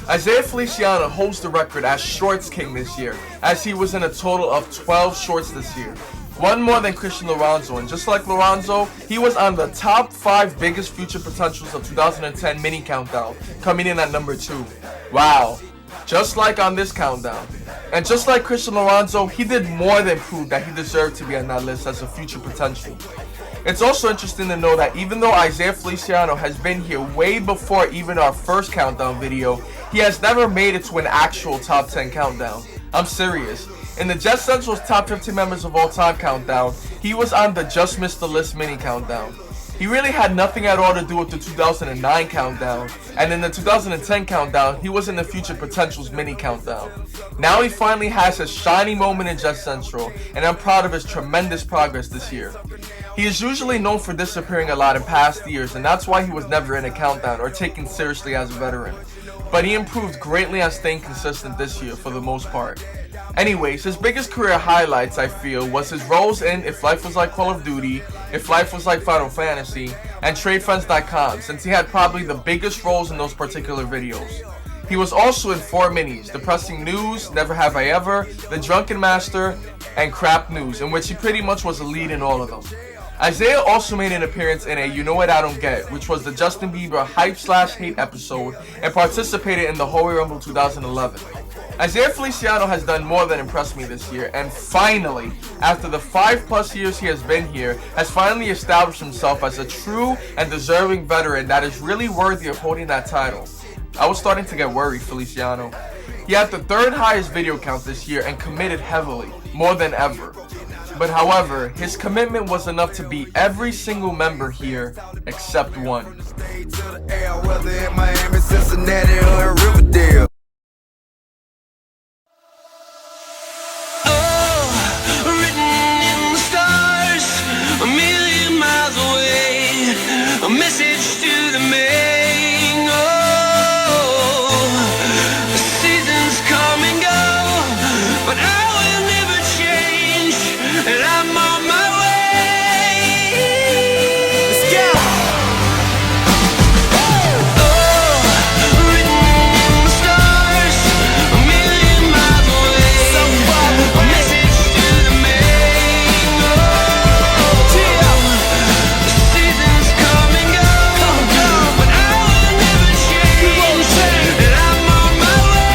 Isaiah Feliciano holds the record as Shorts King this year, as he was in a total of 12 shorts this year. One more than Christian Lorenzo, and just like Lorenzo, he was on the top 5 biggest future potentials of 2010 mini countdown, coming in at number 2. Wow, just like on this countdown. And just like Christian Lorenzo, he did more than prove that he deserved to be on that list as a future potential. It's also interesting to know that even though Isaiah Feliciano has been here way before even our first countdown video, he has never made it to an actual top 10 countdown. I'm serious. In the Just Central's top 15 members of all time countdown, he was on the Just Missed the List mini countdown. He really had nothing at all to do with the 2009 countdown, and in the 2010 countdown, he was in the Future Potentials mini countdown. Now he finally has his shining moment in Just Central, and I'm proud of his tremendous progress this year. He is usually known for disappearing a lot in past years, and that's why he was never in a countdown or taken seriously as a veteran. But he improved greatly on staying consistent this year for the most part. Anyways, his biggest career highlights, I feel, was his roles in If Life Was Like Call of Duty, If Life Was Like Final Fantasy, and TradeFriends.com, since he had probably the biggest roles in those particular videos. He was also in 4 minis, Depressing News, Never Have I Ever, The Drunken Master, and Crap News, in which he pretty much was a lead in all of them. Isaiah also made an appearance in a You Know What I Don't Get, which was the Justin Bieber hype/hate episode, and participated in the Holy Rumble 2011. Isaiah Feliciano has done more than impress me this year, and finally, after the 5+ years he has been here, has finally established himself as a true and deserving veteran that is really worthy of holding that title. I was starting to get worried, Feliciano. He had the 3rd highest video count this year and committed heavily, more than ever. But however, his commitment was enough to beat every single member here except one. A message to the main. The seasons come and go, but I will never change, and I'm on my way. Let's go. Written in the stars, a million miles away. A message to the main. The seasons come and go, but I will never change, and I'm on my way.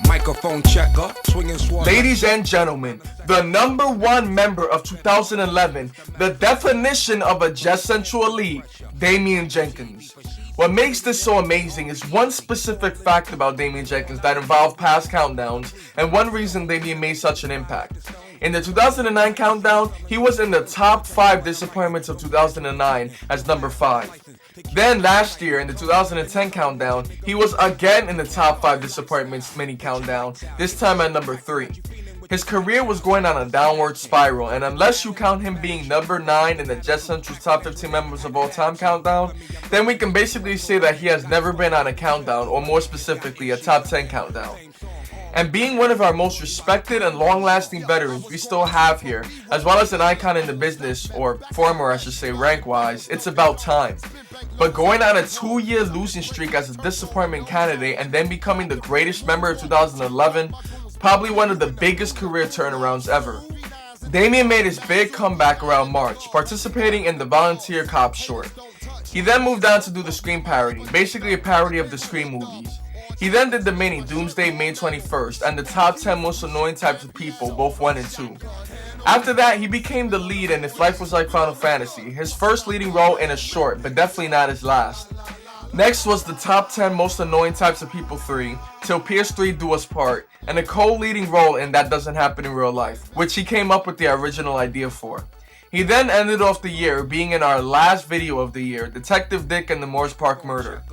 Microphone checker, swinging sword. Ladies and gentlemen, the number 1 member of 2011, the definition of a Just Central elite, Damian Jenkins. What makes this so amazing is one specific fact about Damian Jenkins that involved past countdowns, and one reason Damian made such an impact. In the 2009 countdown, he was in the top 5 disappointments of 2009 as number 5. Then last year in the 2010 countdown, he was again in the top 5 disappointments mini countdown, this time at number 3. His career was going on a downward spiral, and unless you count him being number 9 in the Just Central's top 15 members of all time countdown, then we can basically say that he has never been on a countdown, or more specifically a top 10 countdown. And being one of our most respected and long-lasting veterans we still have here, as well as an icon in the business, or former I should say rank-wise, it's about time. But going on a 2-year losing streak as a disappointment candidate and then becoming the greatest member of 2011, probably one of the biggest career turnarounds ever. Damian made his big comeback around March, participating in the Volunteer Cop short. He then moved on to do the Scream parody, basically a parody of the Scream movies. He then did the mini Doomsday May 21st and the top 10 most annoying types of people, both 1 and 2. After that, he became the lead in If Life Was Like Final Fantasy, his first leading role in a short, but definitely not his last. Next was the top 10 most annoying types of people 3, Till PS3 Do Us Part, and a co-leading role in That Doesn't Happen in Real Life, which he came up with the original idea for. He then ended off the year being in our last video of the year, Detective Dick and the Morris Park Murder.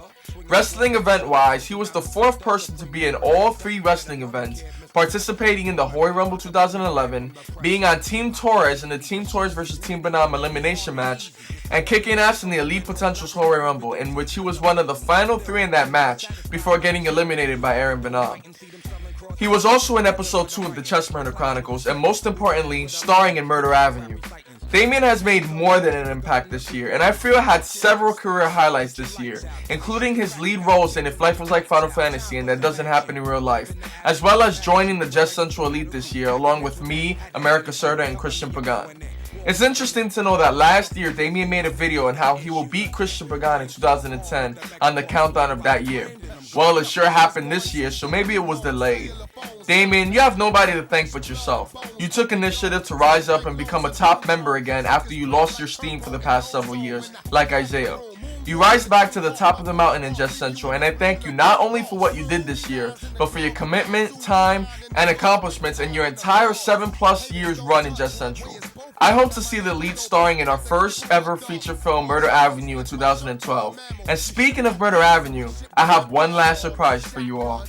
Wrestling event-wise, he was the 4th person to be in all 3 wrestling events, participating in the Holy Rumble 2011, being on Team Torres in the Team Torres vs Team Banam elimination match, and kicking ass in the Elite Potentials Holy Rumble, in which he was one of the final 3 in that match before getting eliminated by Aaron Banam. He was also in episode 2 of the Chess Murder Chronicles, and most importantly, starring in Murder Avenue. Damien has made more than an impact this year, and I feel had several career highlights this year, including his lead roles in If Life Was Like Final Fantasy and That Doesn't Happen in Real Life, as well as joining the Jess Central Elite this year, along with me, America Serta, and Christian Pagan. It's interesting to know that last year, Damien made a video on how he will beat Christian Pagan in 2010 on the countdown of that year. Well, it sure happened this year, so maybe it was delayed. Damien, you have nobody to thank but yourself. You took initiative to rise up and become a top member again after you lost your steam for the past several years, like Isaiah. You rise back to the top of the mountain in Jess Central, and I thank you not only for what you did this year, but for your commitment, time, and accomplishments in your entire 7+ years run in Jess Central. I hope to see the lead starring in our first ever feature film, Murder Avenue, in 2012. And speaking of Murder Avenue, I have one last surprise for you all.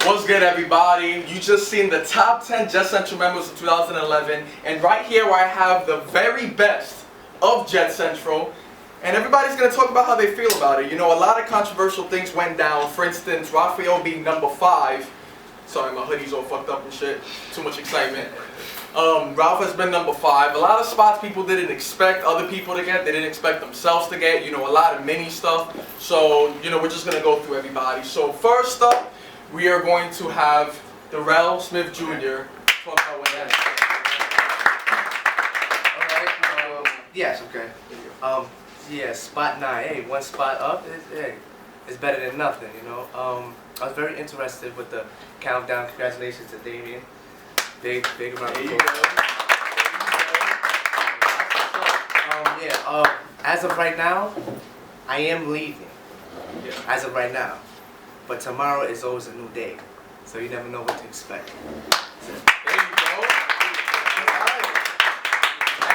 What's good, everybody? You just seen the top 10 Jess Central members of 2011, and right here where I have the very best of Jess Central, and everybody's gonna talk about how they feel about it. You know, a lot of controversial things went down. For instance, Raphael being number 5. Sorry, my hoodie's all fucked up and shit. Too much excitement. Ralph has been number 5. A lot of spots people didn't expect other people to get. They didn't expect themselves to get. You know, a lot of mini stuff. So, you know, we're just gonna go through everybody. So first up, we are going to have Darrell Smith Jr. talk about what that is. Alright, yes, okay. Yeah, spot 9. Hey, one spot up is better than nothing, you know. I was very interested with the countdown. Congratulations to Damien. Big round of applause. As of right now, I am leaving. Yeah. As of right now. But tomorrow is always a new day, so you never know what to expect. There you go.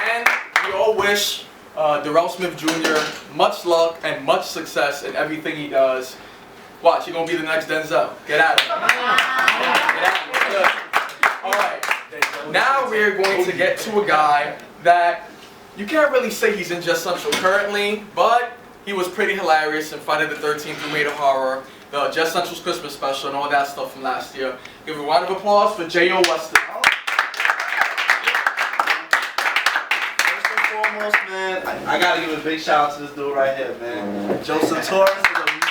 And we all wish Darrell Smith Jr. much luck and much success in everything he does. Watch, you're gonna be the next Denzel. Get at it. Get at it. Alright. Now we're going to get to a guy that you can't really say he's in Jess Central currently, but he was pretty hilarious in Friday the 13th Who Made a Horror, the Jess Central's Christmas special, and all that stuff from last year. Give a round of applause for J.O. Weston. First and foremost, man, I gotta give a big shout out to this dude right here, man. Joseph Torres,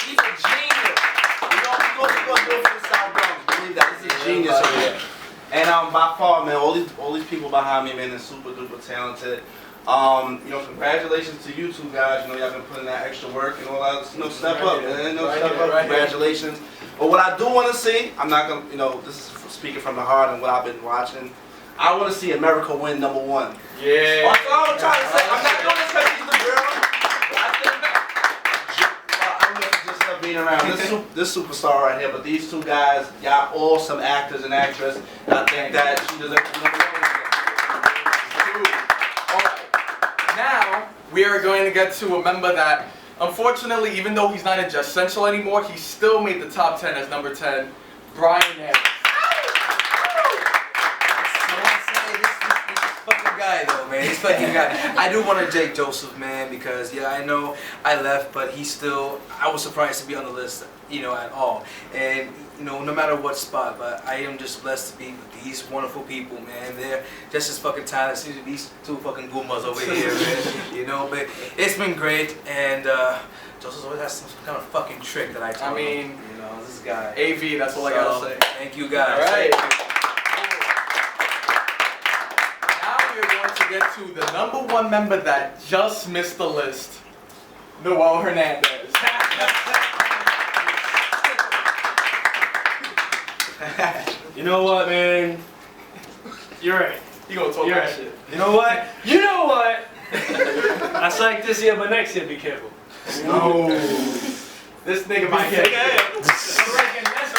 he's a genius. We're gonna do it for the South Bronx. Believe that, he's a genius over here. And by far, man, all these people behind me, man, they're super duper talented. You know, congratulations to you two guys. You know, y'all been putting that extra work and all that. You know, step up, man. Step up. Congratulations. But what I do want to see, I'm not gonna, you know, this is speaking from the heart and what I've been watching. I want to see America win #1. Yeah. That's all I'm trying to say. I'm not doing this because he's the girl. I'm just love being around this superstar right here. But these two guys, y'all all some actors and actresses. And I think that she deserves #1 again. Now, we are going to get to a member that, unfortunately, even though he's not in Jess Central anymore, he still made the top 10 as number 10, Brian Harris. This fucking guy, though, man. This fucking guy. I do want to Jake Joseph, man, because, yeah, I know I left, but he's still, I was surprised to be on the list, you know, at all. And, you know, no matter what spot, but I am just blessed to be with these wonderful people, man. They're just as fucking talented as these two fucking goombas over here, man. You know, but it's been great, and Joseph always has some kind of fucking trick that I told him. You know, this guy. AV, that's all I gotta say. Thank you, guys. All right. Now we're going to get to the #1 member that just missed the list, Noel Hernandez. You know what, man? You're right. He gonna talk You're that right. shit. You know what? You know what? I like this year, but next year, be careful. No. This nigga might hit. I reckon that's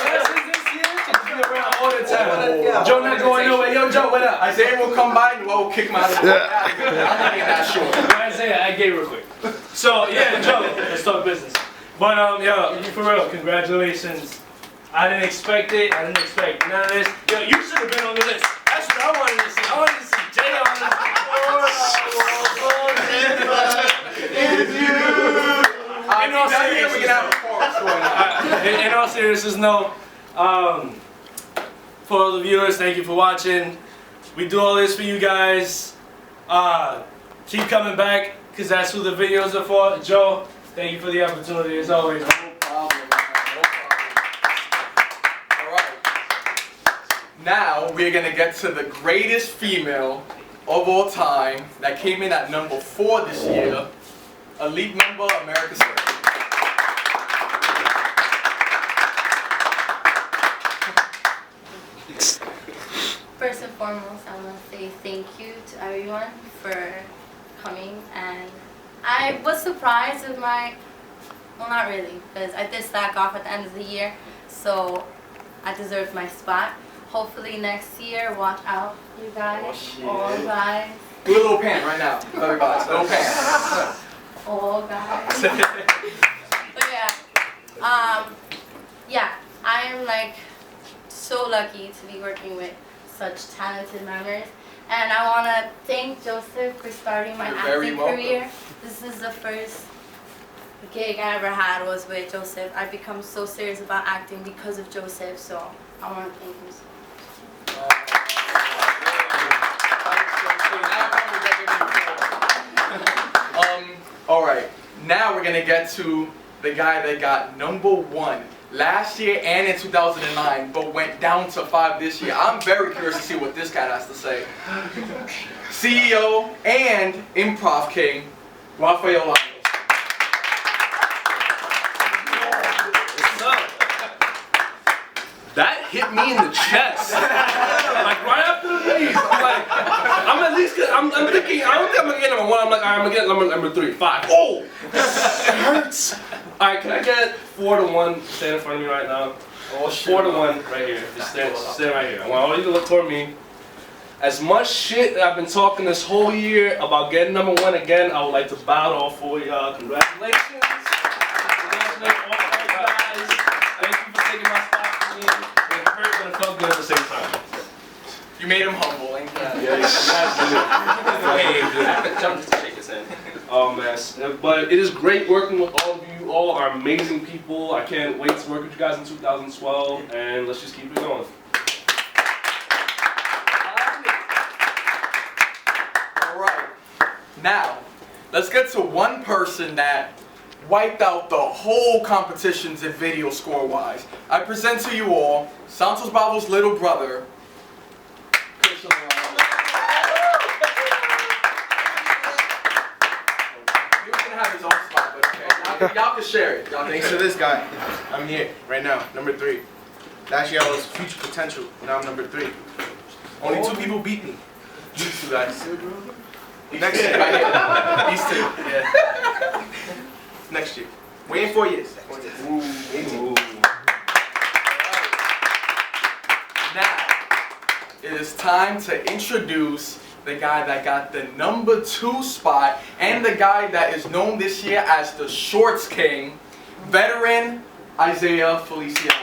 all the time. Yeah. Joe not going nowhere. Yo, Joe, what up? Isaiah will come by and we'll kick him out of the I'm not getting that short. Isaiah, I gave real quick. So yeah, Joe, let's talk business. But yo, for real, congratulations. I didn't expect it. I didn't expect none of this. Yo, you should have been on the list. That's what I wanted to see. I wanted to see Jay on the list. In all seriousness, no. For all the viewers, thank you for watching. We do all this for you guys. Keep coming back, because that's who the videos are for. Joe, thank you for the opportunity as always. No problem, man. No problem. Alright. Now we're gonna get to the greatest female of all time that came in at number 4 this year. Elite member, America's Secret. First and foremost, I want to say thank you to everyone for coming, and I was surprised with my, well, not really, because I did slack off at the end of the year, so I deserved my spot. Hopefully next year, watch out, you guys, all guys. Do a little pan right now, everybody. Little pan. All guys. But yeah, I am like so lucky to be working with such talented members, and I want to thank Joseph for starting my acting career. This is the first gig I ever had was with Joseph. I've become so serious about acting because of Joseph, so I want to thank him so much. Alright, now we're gonna get to the guy that got number 1 last year and in 2009, but went down to 5 this year. I'm very curious to see what this guy has to say. CEO and Improv King, Rafael Lagos. That hit me in the chest. Like right after the knees. I'm at least I'm thinking, I don't think I'm gonna get number 1. I'm like, alright, I'm gonna get number 3, 5. Oh! It hurts. Alright, can I get 4 to 1 stand in front of me right now? Oh, 4 to 1 right here. Just stand right here. I want all you to look toward me. As much shit that I've been talking this whole year about getting number 1 again, I would like to bow to all 4 of y'all. Congratulations. Congratulations all 4 guys. Thank you for taking my spot. It hurt, but it felt good at the same time. You made him humble, ain't that? Just to shake his hand. Oh man, but it is great working with all of you. All are amazing people. I can't wait to work with you guys in 2012, and let's just keep it going. Alright, now let's get to one person that wiped out the whole competitions in video score-wise. I present to you all Santos Bravo's little brother, Christian Leon. He was gonna have his own spot, but okay. Y'all can share it. Thanks to this guy, I'm here right now, number 3. Last year I was future potential, now I'm number 3. Only 2 people beat me. These 2 guys. Next year, right here. These 2, yeah. Next year. Wait in 4 years. Ooh. Now, it is time to introduce the guy that got the number 2 spot and the guy that is known this year as the Shorts King, veteran Isaiah Feliciano.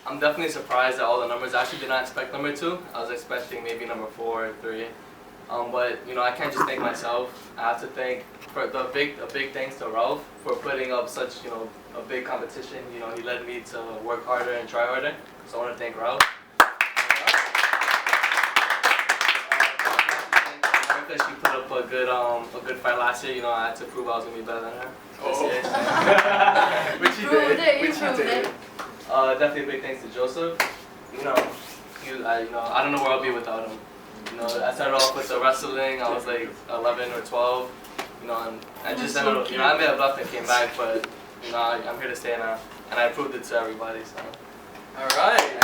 I'm definitely surprised at all the numbers. I actually did not expect number 2. I was expecting maybe number 4 or 3. But you know, I can't just thank myself. I have to thank a big thanks to Ralph for putting up such a big competition. You know, he led me to work harder and try harder. So I want to thank Ralph. She put up a good fight last year. You know, I had to prove I was gonna be better than her. Which you did. Definitely a big thanks to Joseph. You know, I don't know where I'll be without him. You know, I started off with the wrestling. I was like 11 or 12. You know, and I just ended up, I may have left and came back, but you know, I'm here to stay now, and I proved it to everybody. So. All right.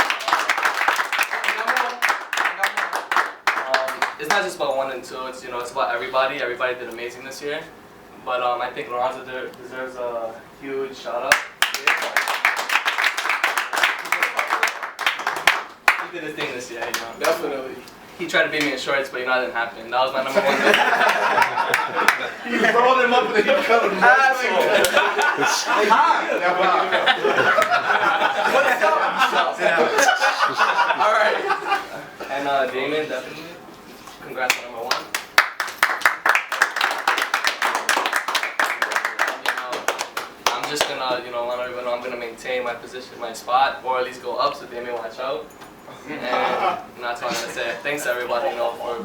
It's not just about 1 and 2. It's it's about everybody. Everybody did amazing this year, but I think Lorenzo deserves a huge shout out. did his thing this year, you know. Definitely. He tried to beat me in shorts, but you know that didn't happen. That was my number 1. You rolled him up and then you cut him. Asshole. All right. And Damon, definitely. Congrats on number 1. I'm just gonna, you know, let everyone know I'm gonna maintain my position, my spot, or at least go up so Damon watch out. And that's all I'm gonna say. Thanks everybody, you know, for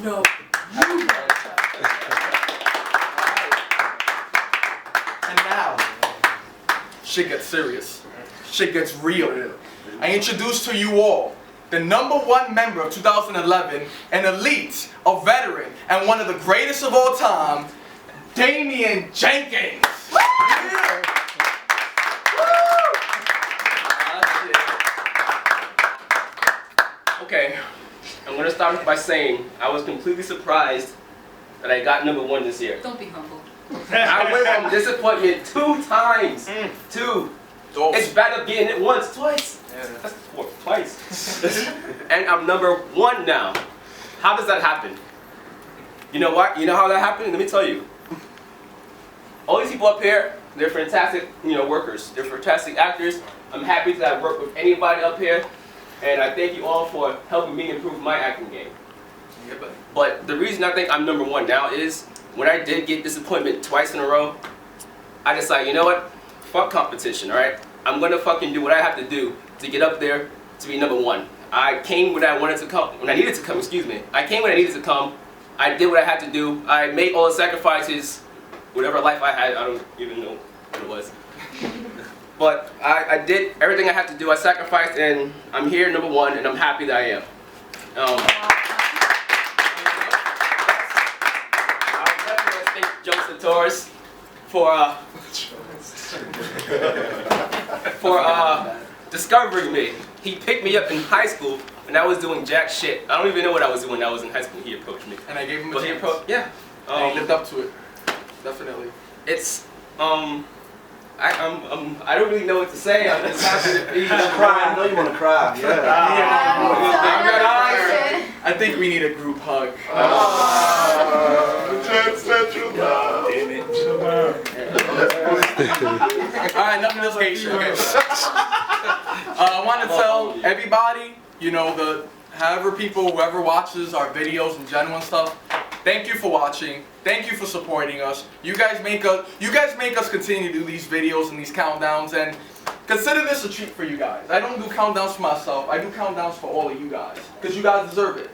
And now, shit gets serious. Shit gets real. I introduce to you all the number 1 member of 2011, an elite, a veteran, and one of the greatest of all time, Damian Jenkins. Okay, I'm gonna start by saying I was completely surprised that I got number 1 this year. Don't be humble. I went from disappointment 2 times. 2. It's better getting it once, twice. That's 4, twice. And I'm number 1 now. How does that happen? You know what? You know how that happened? Let me tell you. All these people up here, they're fantastic, you know, workers. They're fantastic actors. I'm happy that I work with anybody up here. And I thank you all for helping me improve my acting game. Yeah, buddy. But the reason I think I'm number 1 now is when I did get disappointment twice in a row, I decided, you know what? Fuck competition, alright? I'm gonna fucking do what I have to do to get up there to be number 1. I came when I wanted to come, when I needed to come, excuse me. I came when I needed to come. I did what I had to do. I made all the sacrifices, whatever life I had, I don't even know what it was. But I did everything I had to do. I sacrificed, and I'm here, number 1, and I'm happy that I am. I would definitely thank Joseph Torres for discovering me. He picked me up in high school, and I was doing jack shit. I don't even know what I was doing when I was in high school. He approached me. And I gave him a But he chance. yeah. And he lived up to it. Definitely. It's I don't really know what to say. I'm just happy to be. Cry. I know you want to cry. Yeah. I think we need a group hug. Damn it. Alright, enough of this gay shit. Okay. I want to tell everybody, you know, whoever watches our videos in general and stuff, thank you for watching. Thank you for supporting us. You guys make us continue to do these videos and these countdowns, and consider this a treat for you guys. I don't do countdowns for myself. I do countdowns for all of you guys, because you guys deserve it.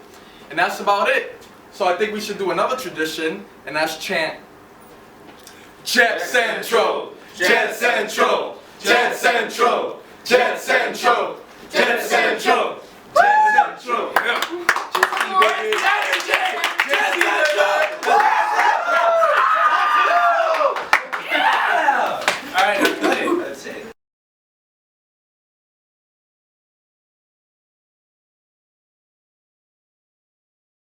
And that's about it. So I think we should do another tradition, and that's chant. Jet Central, Jet Central, Jet Central, Jet Central, Jet Central.